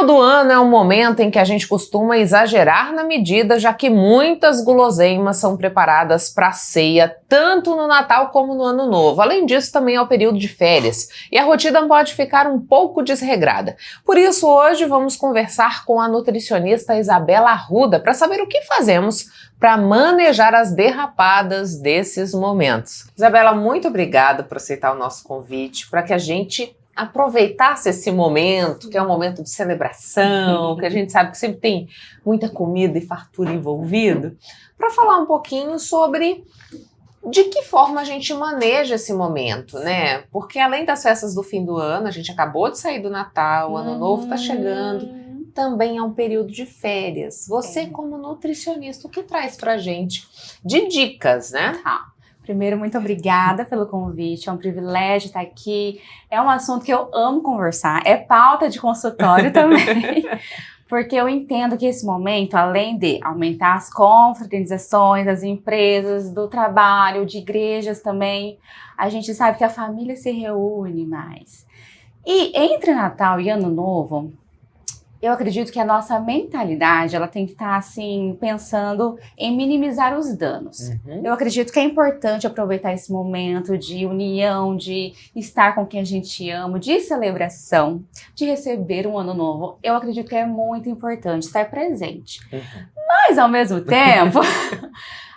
Final do ano é um momento em que a gente costuma exagerar na medida, já que muitas guloseimas são preparadas para a ceia, tanto no Natal como no Ano Novo. Além disso, também é o período de férias e a rotina pode ficar um pouco desregrada. Por isso, hoje vamos conversar com a nutricionista Isabela Arruda para saber o que fazemos para manejar as derrapadas desses momentos. Isabela, muito obrigada por aceitar o nosso convite, para que a gente aproveitasse esse momento, que é um momento de celebração, que a gente sabe que sempre tem muita comida e fartura envolvido, para falar um pouquinho sobre de que forma a gente maneja esse momento, né? Porque além das festas do fim do ano, a gente acabou de sair do Natal, o Ano Novo está chegando, também é um período de férias. Você, como nutricionista, o que traz pra gente de dicas, né? Primeiro, muito obrigada pelo convite, é um privilégio estar aqui. É um assunto que eu amo conversar, é pauta de consultório também, porque eu entendo que esse momento, além de aumentar as confraternizações das empresas, do trabalho, de igrejas também, a gente sabe que a família se reúne mais. E entre Natal e Ano Novo, eu acredito que a nossa mentalidade, ela tem que estar, assim, pensando em minimizar os danos. Eu acredito que é importante aproveitar esse momento de união, de estar com quem a gente ama, de celebração, de receber um ano novo. Eu acredito que é muito importante estar presente. Mas, ao mesmo tempo,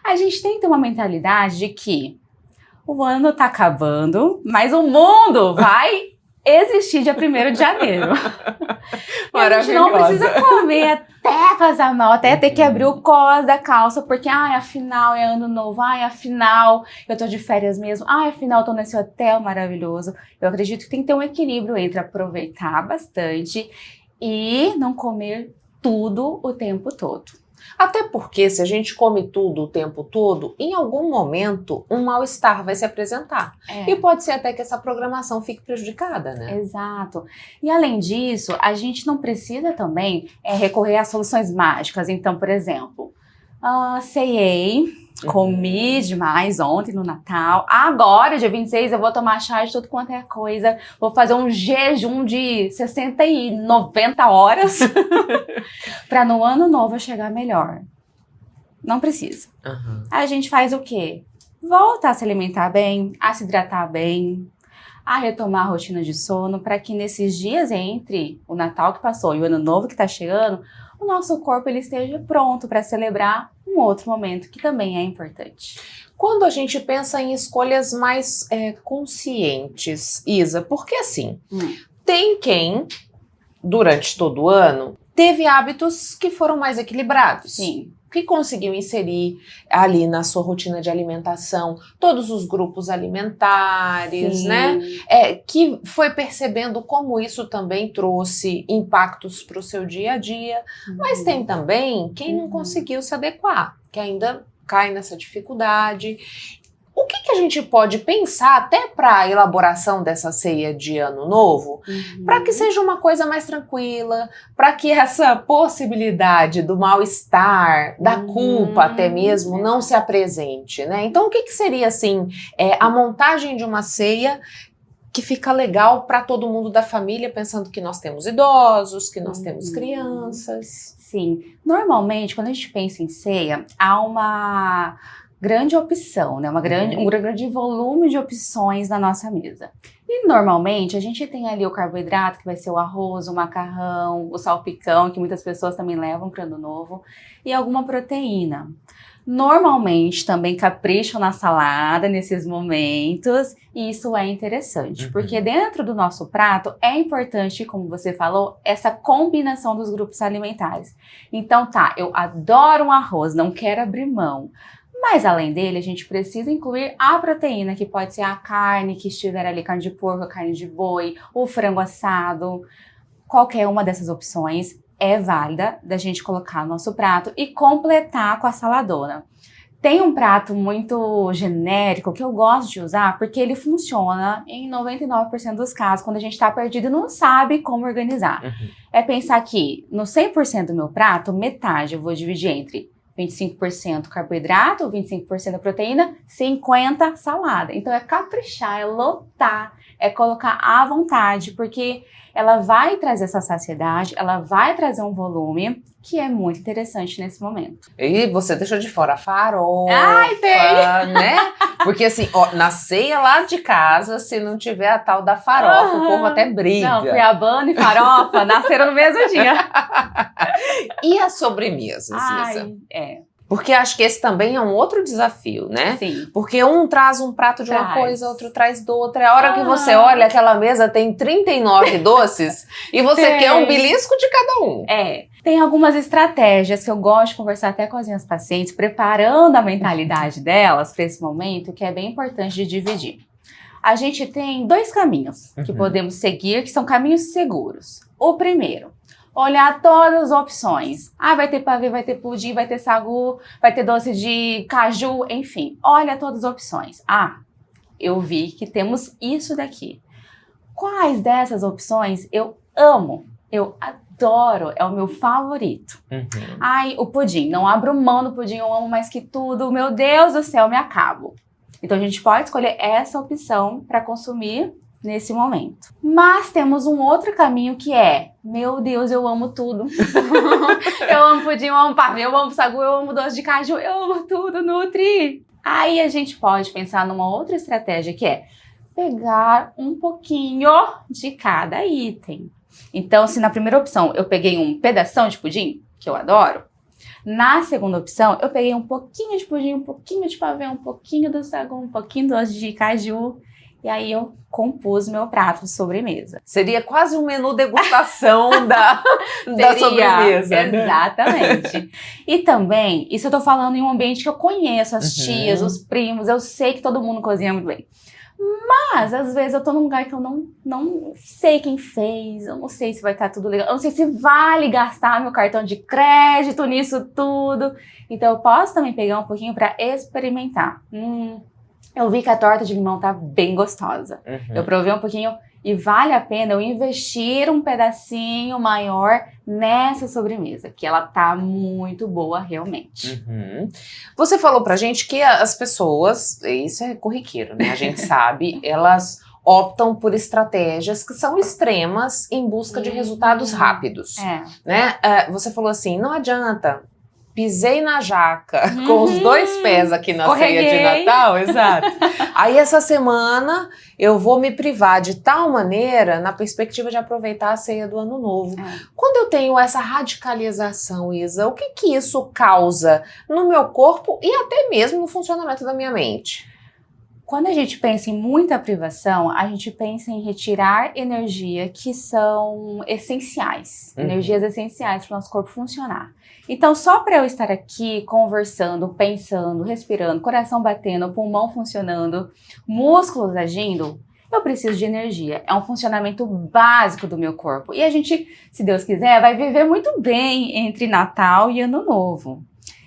a gente tem que ter uma mentalidade de que o ano está acabando, mas o mundo vai existir dia 1º de janeiro. E a gente não precisa comer até passar mal, até ter que abrir o cós da calça, porque, afinal é ano novo, afinal eu tô de férias mesmo, afinal eu tô nesse hotel maravilhoso. Eu acredito que tem que ter um equilíbrio entre aproveitar bastante e não comer tudo o tempo todo. Até porque se a gente come tudo o tempo todo, em algum momento um mal-estar vai se apresentar. E pode ser até que essa programação fique prejudicada, né? Exato. E além disso, a gente não precisa também recorrer a soluções mágicas. Então, por exemplo, ceiei, comi demais ontem no Natal. Agora, dia 26, eu vou tomar chá de tudo quanto é coisa. Vou fazer um jejum de 60 e 90 horas para no ano novo eu chegar melhor. Não precisa. A gente faz o quê? Volta a se alimentar bem, a se hidratar bem, a retomar a rotina de sono, para que nesses dias entre o Natal que passou e o Ano Novo que está chegando, o nosso corpo ele esteja pronto para celebrar um outro momento que também é importante. Quando a gente pensa em escolhas mais conscientes, Isa, porque assim, tem quem, durante todo o ano, teve hábitos que foram mais equilibrados. Sim. Que conseguiu inserir ali na sua rotina de alimentação todos os grupos alimentares, Sim. né? Que foi percebendo como isso também trouxe impactos para o seu dia a dia. Mas tem também quem não conseguiu se adequar, que ainda cai nessa dificuldade. O que a gente pode pensar até para a elaboração dessa ceia de Ano Novo, para que seja uma coisa mais tranquila, para que essa possibilidade do mal-estar, da culpa até mesmo, não se apresente, né? Então, o que seria, assim, a montagem de uma ceia que fica legal para todo mundo da família, pensando que nós temos idosos, que nós temos crianças? Sim. Normalmente, quando a gente pensa em ceia, há uma grande opção, né? Um grande volume de opções na nossa mesa. E normalmente a gente tem ali o carboidrato, que vai ser o arroz, o macarrão, o salpicão, que muitas pessoas também levam para o Ano Novo, e alguma proteína. Normalmente também capricham na salada nesses momentos, e isso é interessante, porque dentro do nosso prato é importante, como você falou, essa combinação dos grupos alimentares. Então eu adoro um arroz, não quero abrir mão. Mas além dele, a gente precisa incluir a proteína, que pode ser a carne que estiver ali, carne de porco, carne de boi, o frango assado. Qualquer uma dessas opções é válida da gente colocar no nosso prato e completar com a saladona. Tem um prato muito genérico que eu gosto de usar porque ele funciona em 99% dos casos quando a gente está perdido e não sabe como organizar. É pensar que no 100% do meu prato, metade eu vou dividir entre 25% carboidrato, 25% proteína, 50% salada. Então é caprichar, é lotar, é colocar à vontade, porque ela vai trazer essa saciedade, ela vai trazer um volume que é muito interessante nesse momento. E você deixou de fora a farofa, Ai, tem! né? Porque assim, ó, na ceia lá de casa, se não tiver a tal da farofa, o povo até briga. Não, cuiabano e farofa nasceram no mesmo dia. E a sobremesa, Isa? É. Porque acho que esse também é um outro desafio, né? Sim. Porque um traz um prato de uma Traz. coisa, outro traz do outro. É a hora que você olha, aquela mesa tem 39 doces e você Tem. quer um belisco de cada um. Tem algumas estratégias que eu gosto de conversar até com as minhas pacientes, preparando a mentalidade delas para esse momento, que é bem importante de dividir. A gente tem 2 caminhos que podemos seguir, que são caminhos seguros. O primeiro, olhar todas as opções. Vai ter pavê, vai ter pudim, vai ter sagu, vai ter doce de caju, enfim. Olha todas as opções. Eu vi que temos isso daqui. Quais dessas opções eu amo? Eu adoro, é o meu favorito. O pudim, não abro mão do pudim, eu amo mais que tudo. Meu Deus do céu, me acabo. Então a gente pode escolher essa opção para consumir nesse momento. Mas temos um outro caminho que é, meu Deus, eu amo tudo. Eu amo pudim, eu amo pavê, eu amo sagu, eu amo doce de caju, eu amo tudo, nutri. Aí a gente pode pensar numa outra estratégia que é pegar um pouquinho de cada item. Então, se na primeira opção eu peguei um pedação de pudim, que eu adoro, na segunda opção eu peguei um pouquinho de pudim, um pouquinho de pavê, um pouquinho do sagu, um pouquinho do doce de caju, e aí eu compus meu prato de sobremesa. Seria quase um menu degustação da sobremesa. Né? Exatamente. E também, isso eu tô falando em um ambiente que eu conheço, as tias, os primos, eu sei que todo mundo cozinha muito bem. Mas, às vezes, eu tô num lugar que eu não sei quem fez, eu não sei se vai estar tudo legal, eu não sei se vale gastar meu cartão de crédito nisso tudo. Então, eu posso também pegar um pouquinho para experimentar. Eu vi que a torta de limão tá bem gostosa. Eu provei um pouquinho e vale a pena eu investir um pedacinho maior nessa sobremesa, que ela tá muito boa realmente. Você falou pra gente que as pessoas, isso é corriqueiro, né? A gente sabe, elas optam por estratégias que são extremas em busca de resultados rápidos. Né? Você falou assim, não adianta. Pisei na jaca com os 2 pés aqui na ceia de Natal, exato. Aí essa semana eu vou me privar de tal maneira na perspectiva de aproveitar a ceia do Ano Novo. Quando eu tenho essa radicalização, Isa, o que isso causa no meu corpo e até mesmo no funcionamento da minha mente? Quando a gente pensa em muita privação, a gente pensa em retirar energia que são essenciais, energias essenciais para o nosso corpo funcionar. Então, só para eu estar aqui conversando, pensando, respirando, coração batendo, pulmão funcionando, músculos agindo, eu preciso de energia. É um funcionamento básico do meu corpo. E a gente, se Deus quiser, vai viver muito bem entre Natal e Ano Novo.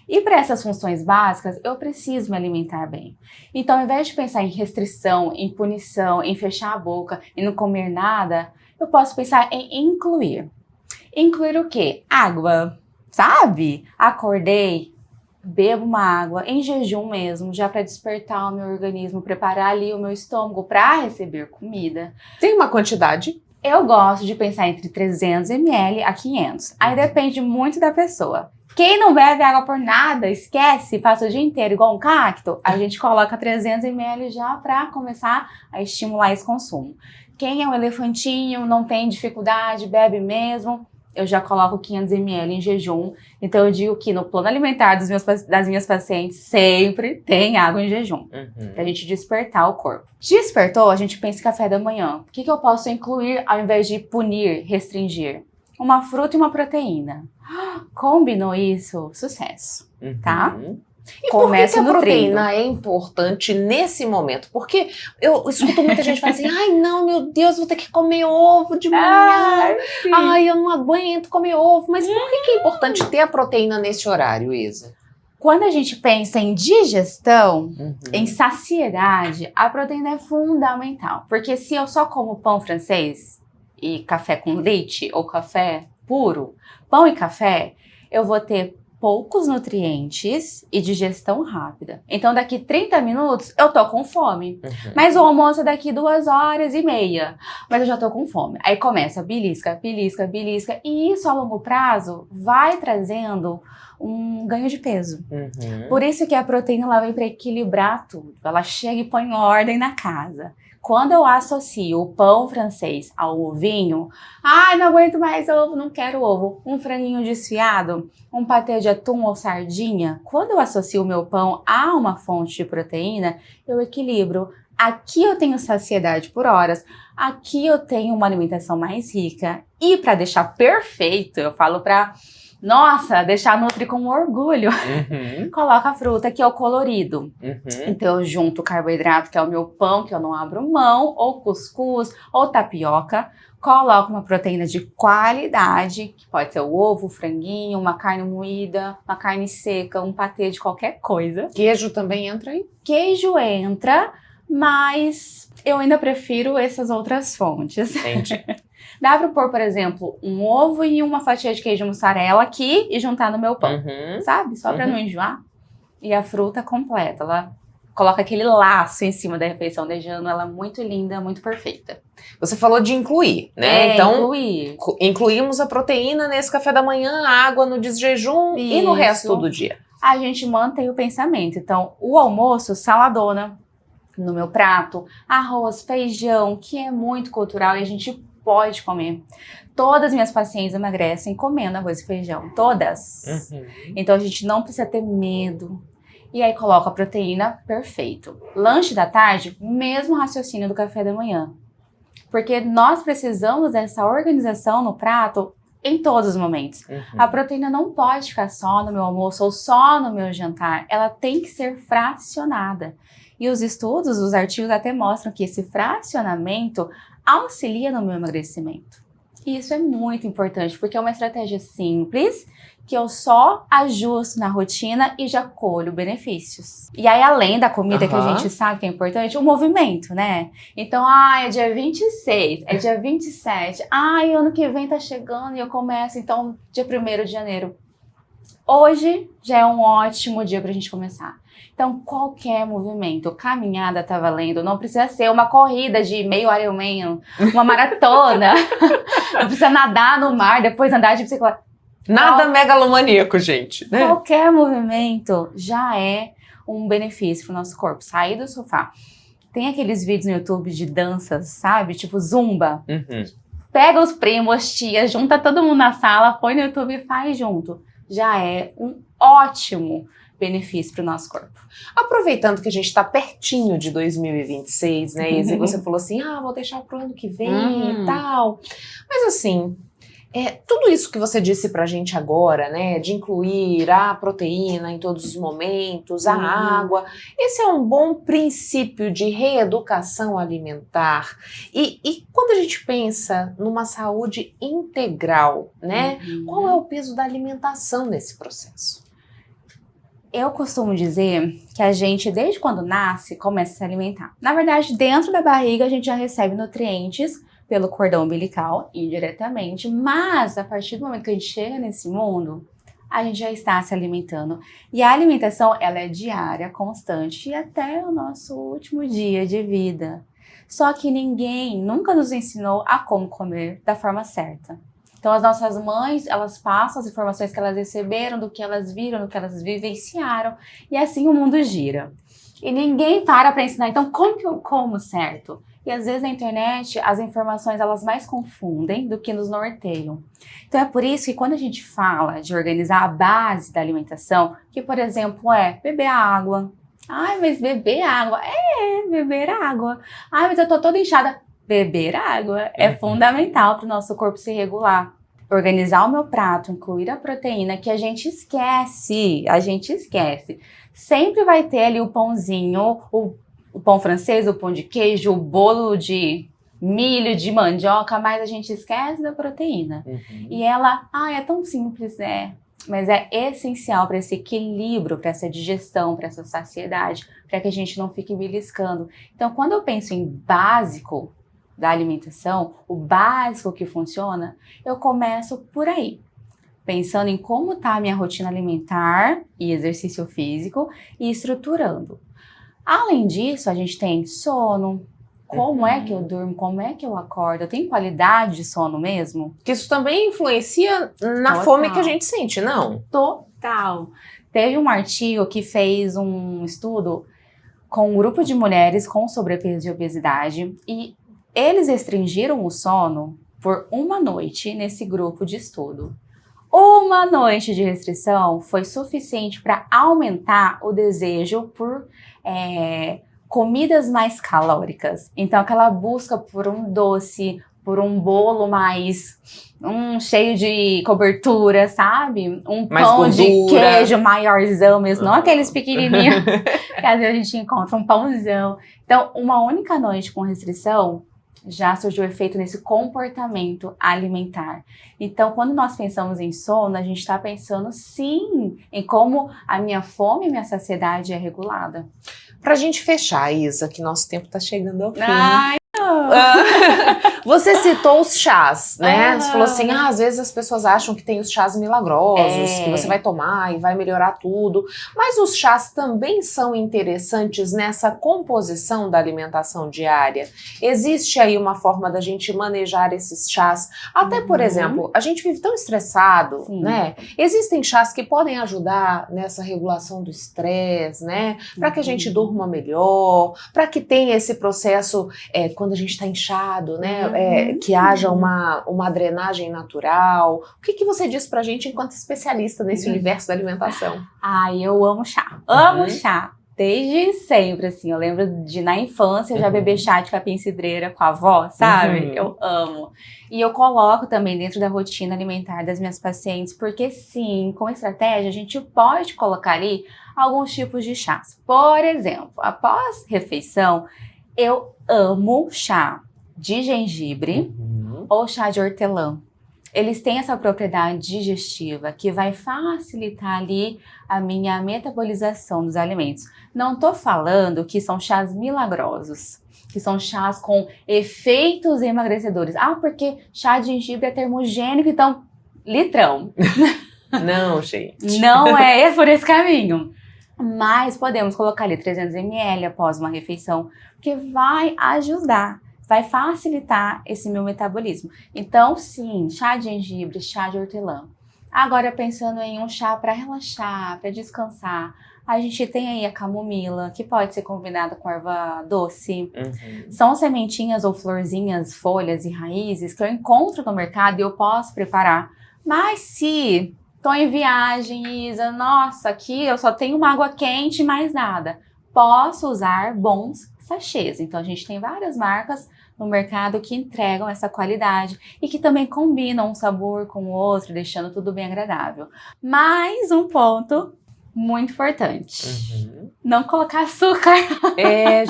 E para essas funções básicas, eu preciso me alimentar bem. Então, ao invés de pensar em restrição, em punição, em fechar a boca e não comer nada, eu posso pensar em incluir. Incluir o quê? Água, sabe? Acordei, bebo uma água, em jejum mesmo, já para despertar o meu organismo, preparar ali o meu estômago para receber comida. Tem uma quantidade? Eu gosto de pensar entre 300 ml a 500. Aí depende muito da pessoa. Quem não bebe água por nada, esquece, passa o dia inteiro igual um cacto, a gente coloca 300 ml já para começar a estimular esse consumo. Quem é um elefantinho, não tem dificuldade, bebe mesmo, eu já coloco 500 ml em jejum. Então eu digo que no plano alimentar das minhas pacientes sempre tem água em jejum, pra gente despertar o corpo. Despertou, a gente pensa em café da manhã. O que eu posso incluir ao invés de punir, restringir? Uma fruta e uma proteína. Combinou isso? Sucesso, tá? E por que a proteína é importante nesse momento? Porque eu escuto muita gente falar assim, ai não, meu Deus, vou ter que comer ovo de manhã. Ai, eu não aguento comer ovo. Mas por que é importante ter a proteína nesse horário, Isa? Quando a gente pensa em digestão, em saciedade, a proteína é fundamental. Porque se eu só como pão francês e café com leite ou café puro, pão e café, eu vou ter poucos nutrientes e digestão rápida. Então, daqui 30 minutos, eu tô com fome. Mas o almoço é daqui 2h30. Mas eu já tô com fome. Aí começa belisca, belisca, belisca. E isso, a longo prazo, vai trazendo um ganho de peso. Por isso que a proteína ela vem para equilibrar tudo. Ela chega e põe ordem na casa. Quando eu associo o pão francês ao ovinho, não aguento mais ovo, não quero ovo. Um franguinho desfiado, um patê de atum ou sardinha. Quando eu associo o meu pão a uma fonte de proteína, eu equilibro. Aqui eu tenho saciedade por horas, aqui eu tenho uma alimentação mais rica. E para deixar perfeito, eu falo para... Nossa, deixar a Nutri com orgulho. Coloca a fruta, que é o colorido. Então eu junto o carboidrato, que é o meu pão, que eu não abro mão, ou cuscuz, ou tapioca. Coloco uma proteína de qualidade, que pode ser o ovo, o franguinho, uma carne moída, uma carne seca, um patê de qualquer coisa. Queijo também entra aí? Queijo entra, mas eu ainda prefiro essas outras fontes. Entendi. Dá pra pôr, por exemplo, um ovo e uma fatia de queijo mussarela aqui e juntar no meu pão, sabe? Só pra não enjoar. E a fruta completa, ela coloca aquele laço em cima da refeição, deixando ela muito linda, muito perfeita. Você falou de incluir, né? Então, incluímos a proteína nesse café da manhã, a água no desjejum e no resto do dia. A gente mantém o pensamento. Então, o almoço, saladona no meu prato, arroz, feijão, que é muito cultural e a gente pode comer. Todas as minhas pacientes emagrecem comendo arroz e feijão. Todas. Então a gente não precisa ter medo. E aí coloca a proteína, perfeito. Lanche da tarde, mesmo raciocínio do café da manhã. Porque nós precisamos dessa organização no prato em todos os momentos. A proteína não pode ficar só no meu almoço ou só no meu jantar. Ela tem que ser fracionada. E os estudos, os artigos até mostram que esse fracionamento auxilia no meu emagrecimento. E isso é muito importante, porque é uma estratégia simples, que eu só ajusto na rotina e já colho benefícios. E aí, além da comida que a gente sabe que é importante, o movimento, né? Então, é dia 26, é dia 27, ano que vem tá chegando e eu começo, então, dia 1º de janeiro. Hoje já é um ótimo dia pra gente começar. Então, qualquer movimento, caminhada tá valendo, não precisa ser uma corrida de meio Ironman, uma maratona, não precisa nadar no mar, depois andar de bicicleta. Nada megalomaníaco, gente, né? Qualquer movimento já é um benefício pro nosso corpo. Sair do sofá. Tem aqueles vídeos no YouTube de danças, sabe? Tipo zumba. Pega os primos, tias, junta todo mundo na sala, põe no YouTube e faz junto. Já é um ótimo benefício para o nosso corpo. Aproveitando que a gente está pertinho de 2026, né, Izzy? Você falou assim, vou deixar para o ano que vem e tal. Mas assim, tudo isso que você disse pra gente agora, né, de incluir a proteína em todos os momentos, a água, esse é um bom princípio de reeducação alimentar. E quando a gente pensa numa saúde integral, né, qual é o peso da alimentação nesse processo? Eu costumo dizer que a gente, desde quando nasce, começa a se alimentar. Na verdade, dentro da barriga, a gente já recebe nutrientes pelo cordão umbilical, indiretamente, mas a partir do momento que a gente chega nesse mundo, a gente já está se alimentando. E a alimentação, ela é diária, constante, e até o nosso último dia de vida. Só que ninguém nunca nos ensinou a como comer da forma certa. Então, as nossas mães, elas passam as informações que elas receberam, do que elas viram, do que elas vivenciaram, e assim o mundo gira. E ninguém para ensinar, então, como que eu como certo? E às vezes na internet, as informações, elas mais confundem do que nos norteiam. Então, é por isso que quando a gente fala de organizar a base da alimentação, que, por exemplo, é beber água. Mas beber água? Beber água. Mas eu tô toda inchada. Beber água é fundamental para o nosso corpo se regular. Organizar o meu prato, incluir a proteína, que a gente esquece. Sempre vai ter ali o pãozinho, o pão francês, o pão de queijo, o bolo de milho, de mandioca, mas a gente esquece da proteína. E ela, é tão simples, mas é essencial para esse equilíbrio, para essa digestão, para essa saciedade, para que a gente não fique beliscando. Então, quando eu penso em básico da alimentação, o básico que funciona, eu começo por aí. pensando em como está a minha rotina alimentar e exercício físico e estruturando. Além disso, a gente tem sono. Como é que eu durmo? Como é que eu acordo? Eu tenho qualidade de sono mesmo? Que isso também influencia na Total. fome que a gente sente, não? Total. Teve um artigo que fez um estudo com um grupo de mulheres com sobrepeso e obesidade e eles restringiram o sono por uma noite nesse grupo de estudo. Uma noite de restrição foi suficiente para aumentar o desejo por comidas mais calóricas. Então, aquela busca por um doce, por um bolo mais cheio de cobertura, sabe? Um Mais pão de gordura. queijo maiorzão mesmo, não aqueles pequenininhos que às vezes a gente encontra, um pãozão. Então, uma única noite com restrição já surgiu efeito nesse comportamento alimentar. Então, quando nós pensamos em sono, a gente está pensando, sim, em como a minha fome e minha saciedade é regulada. Pra gente fechar, Isa, que nosso tempo tá chegando ao fim. Ai, Você citou os chás, né? Você falou assim, às vezes as pessoas acham que tem os chás milagrosos, que você vai tomar e vai melhorar tudo. Mas os chás também são interessantes nessa composição da alimentação diária. Existe aí uma forma da gente manejar esses chás. Até, por exemplo, a gente vive tão estressado, Sim. né? Existem chás que podem ajudar nessa regulação do estresse, né? Para que a gente durma melhor, para que tenha esse processo, quando a gente está inchado, né? Que haja uma drenagem natural. O que você diz pra gente enquanto especialista nesse universo da alimentação? Ai, eu amo chá. Amo chá. Desde sempre, assim. Eu lembro de, na infância, já beber chá de capim-cidreira com a avó, sabe? Eu amo. E eu coloco também dentro da rotina alimentar das minhas pacientes, porque sim, com estratégia, a gente pode colocar ali alguns tipos de chás. Por exemplo, após refeição, eu amo chá de gengibre ou chá de hortelã. Eles têm essa propriedade digestiva que vai facilitar ali a minha metabolização dos alimentos. Não tô falando que são chás milagrosos, que são chás com efeitos emagrecedores. Porque chá de gengibre é termogênico, então litrão. Não, gente. Não é por esse caminho. Mas podemos colocar ali 300 ml após uma refeição, porque vai ajudar, vai facilitar esse meu metabolismo. Então, sim, chá de gengibre, chá de hortelã. Agora, pensando em um chá para relaxar, para descansar, a gente tem aí a camomila, que pode ser combinada com erva doce. São sementinhas ou florzinhas, folhas e raízes que eu encontro no mercado e eu posso preparar. Mas se tô em viagem, Isa, nossa, aqui eu só tenho uma água quente e mais nada. Posso usar bons sachês. Então, a gente tem várias marcas no mercado que entregam essa qualidade e que também combinam um sabor com o outro, deixando tudo bem agradável. Mais um ponto muito importante. Não colocar açúcar.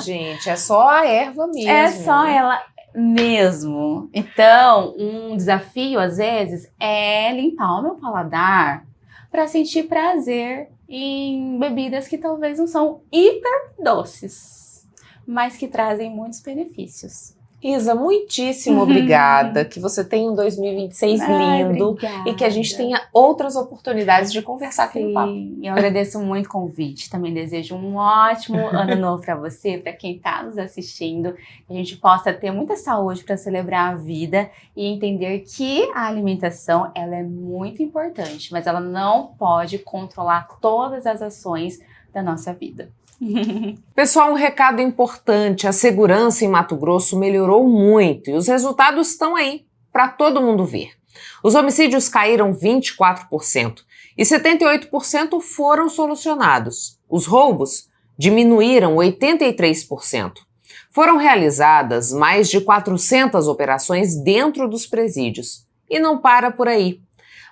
Gente, é só a erva mesmo. É só ela mesmo. Então, um desafio, às vezes, é limpar o meu paladar para sentir prazer em bebidas que talvez não são hiper doces, mas que trazem muitos benefícios. Isa, muitíssimo obrigada, que você tenha um 2026 lindo. Obrigada. E que a gente tenha outras oportunidades de conversar aqui no papo. Eu agradeço muito o convite, também desejo um ótimo ano novo para você, para quem está nos assistindo, que a gente possa ter muita saúde para celebrar a vida e entender que a alimentação ela é muito importante, mas ela não pode controlar todas as ações da nossa vida. Pessoal, um recado importante: a segurança em Mato Grosso melhorou muito e os resultados estão aí para todo mundo ver. Os homicídios caíram 24% e 78% foram solucionados. Os roubos diminuíram 83%. Foram realizadas mais de 400 operações dentro dos presídios. E não para por aí.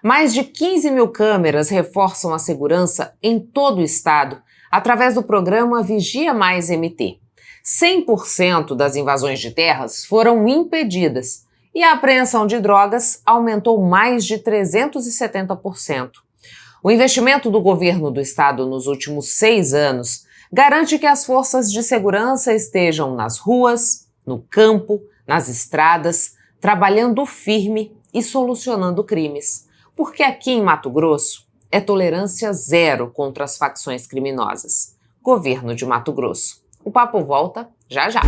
Mais de 15 mil câmeras reforçam a segurança em todo o estado através do programa Vigia Mais MT. 100% das invasões de terras foram impedidas e a apreensão de drogas aumentou mais de 370%. O investimento do governo do estado nos últimos 6 anos garante que as forças de segurança estejam nas ruas, no campo, nas estradas, trabalhando firme e solucionando crimes. Porque aqui em Mato Grosso é tolerância zero contra as facções criminosas. Governo de Mato Grosso. O papo volta já já.